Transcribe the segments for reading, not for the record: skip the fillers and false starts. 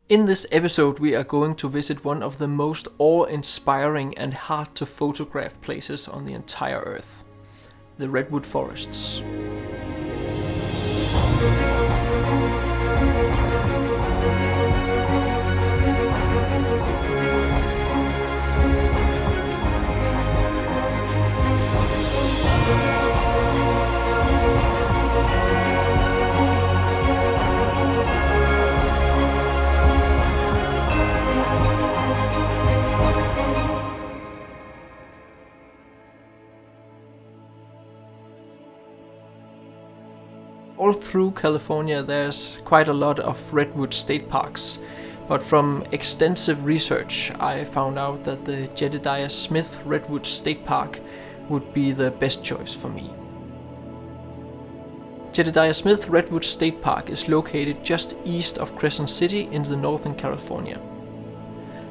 In this episode we are going to visit one of the most awe-inspiring and hard to photograph places on the entire Earth, the Redwood forests. All through California there's quite a lot of redwood state parks, but from extensive research I found out that the Jedediah Smith Redwood State Park would be the best choice for me. Jedediah Smith Redwood State Park is located just east of Crescent City in the northern California.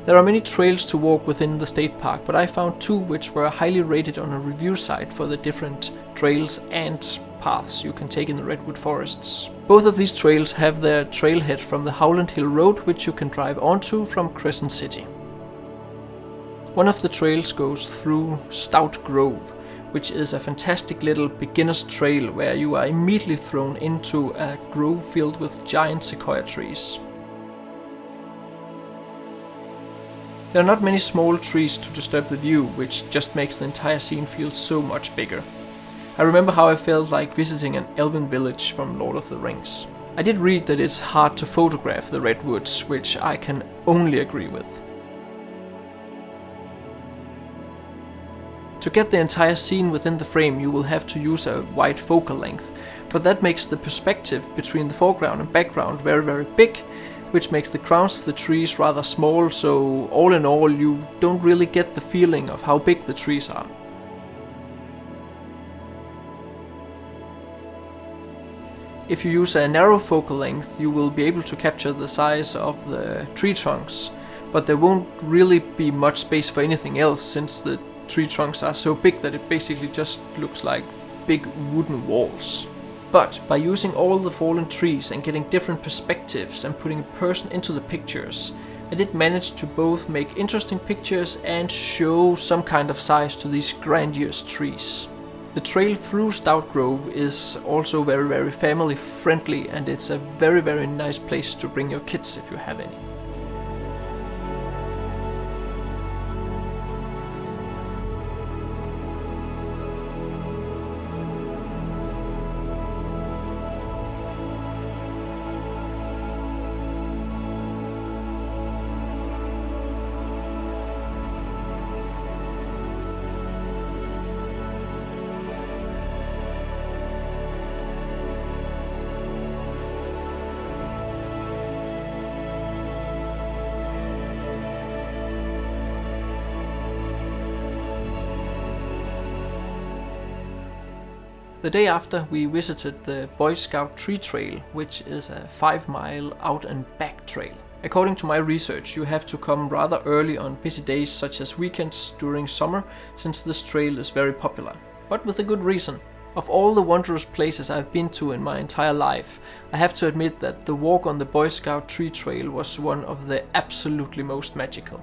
There are many trails to walk within the state park, but I found two which were highly rated on a review site for the different trails and paths you can take in the redwood forests. Both of these trails have their trailhead from the Howland Hill Road, which you can drive onto from Crescent City. One of the trails goes through Stout Grove, which is a fantastic little beginner's trail where you are immediately thrown into a grove filled with giant sequoia trees. There are not many small trees to disturb the view, which just makes the entire scene feel so much bigger. I remember how I felt like visiting an elven village from Lord of the Rings. I did read that it's hard to photograph the redwoods, which I can only agree with. To get the entire scene within the frame you will have to use a wide focal length, but that makes the perspective between the foreground and background very big, which makes the crowns of the trees rather small, so all in all you don't really get the feeling of how big the trees are. If you use a narrow focal length, you will be able to capture the size of the tree trunks, but there won't really be much space for anything else since the tree trunks are so big that it basically just looks like big wooden walls. But by using all the fallen trees and getting different perspectives and putting a person into the pictures, I did manage to both make interesting pictures and show some kind of size to these grandiose trees. The trail through Stout Grove is also very family friendly, and it's a very nice place to bring your kids if you have any. The day after, we visited the Boy Scout Tree Trail, which is a 5-mile out and back trail. According to my research, you have to come rather early on busy days such as weekends during summer, since this trail is very popular. But with a good reason. Of all the wondrous places I've been to in my entire life, I have to admit that the walk on the Boy Scout Tree Trail was one of the absolutely most magical.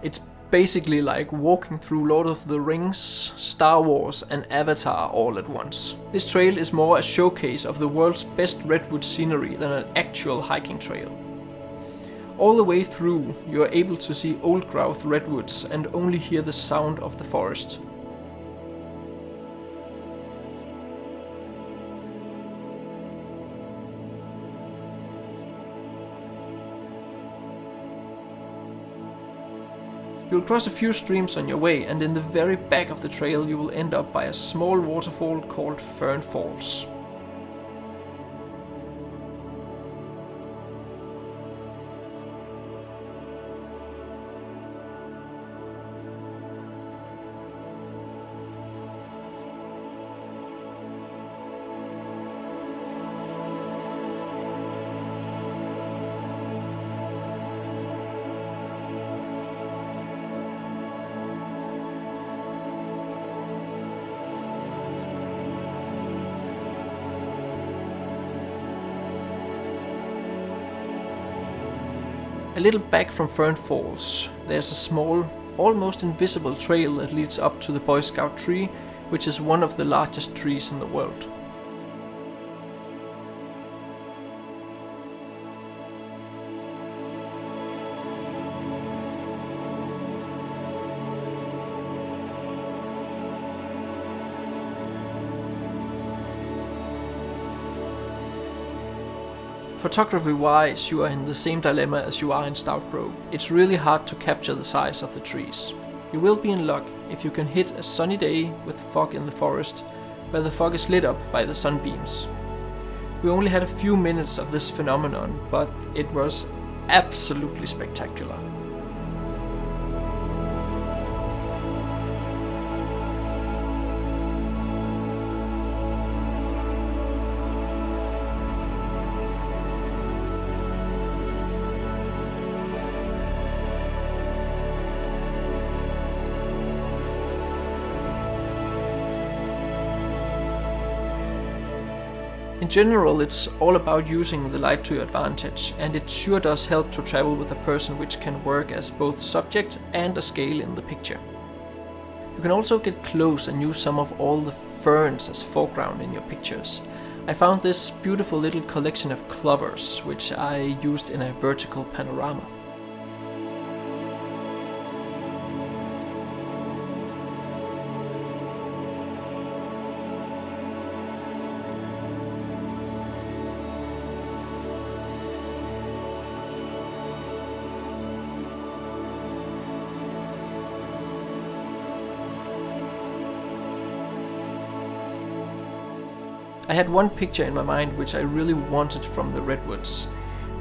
It's basically like walking through Lord of the Rings, Star Wars and Avatar all at once. This trail is more a showcase of the world's best redwood scenery than an actual hiking trail. All the way through you are able to see old growth redwoods and only hear the sound of the forest. You'll cross a few streams on your way, and in the very back of the trail you will end up by a small waterfall called Fern Falls. A little back from Fern Falls, there's a small, almost invisible trail that leads up to the Boy Scout tree, which is one of the largest trees in the world. Photography-wise, you are in the same dilemma as you are in Stout Grove. It's really hard to capture the size of the trees. You will be in luck if you can hit a sunny day with fog in the forest, where the fog is lit up by the sunbeams. We only had a few minutes of this phenomenon, but it was absolutely spectacular. In general, it's all about using the light to your advantage, and it sure does help to travel with a person which can work as both subject and a scale in the picture. You can also get close and use some of all the ferns as foreground in your pictures. I found this beautiful little collection of clovers, which I used in a vertical panorama. I had one picture in my mind which I really wanted from the Redwoods,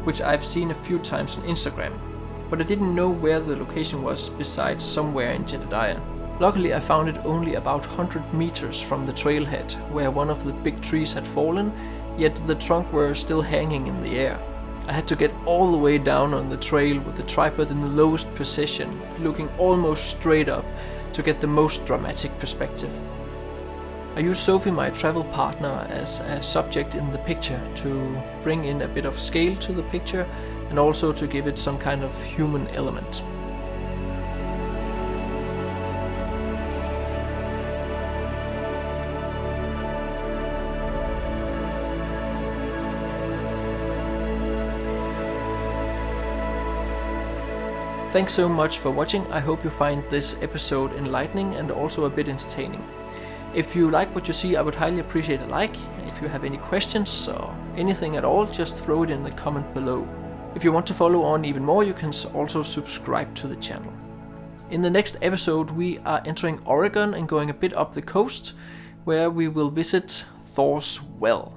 which I've seen a few times on Instagram, but I didn't know where the location was besides somewhere in Jedediah. Luckily I found it only about 100 meters from the trailhead, where one of the big trees had fallen, yet the trunk were still hanging in the air. I had to get all the way down on the trail with the tripod in the lowest position, looking almost straight up to get the most dramatic perspective. I used Sophie, my travel partner, as a subject in the picture to bring in a bit of scale to the picture and also to give it some kind of human element. Thanks so much for watching. I hope you find this episode enlightening and also a bit entertaining. If you like what you see, I would highly appreciate a like. If you have any questions or anything at all, just throw it in the comment below. If you want to follow on even more, you can also subscribe to the channel. In the next episode, we are entering Oregon and going a bit up the coast, where we will visit Thor's Well.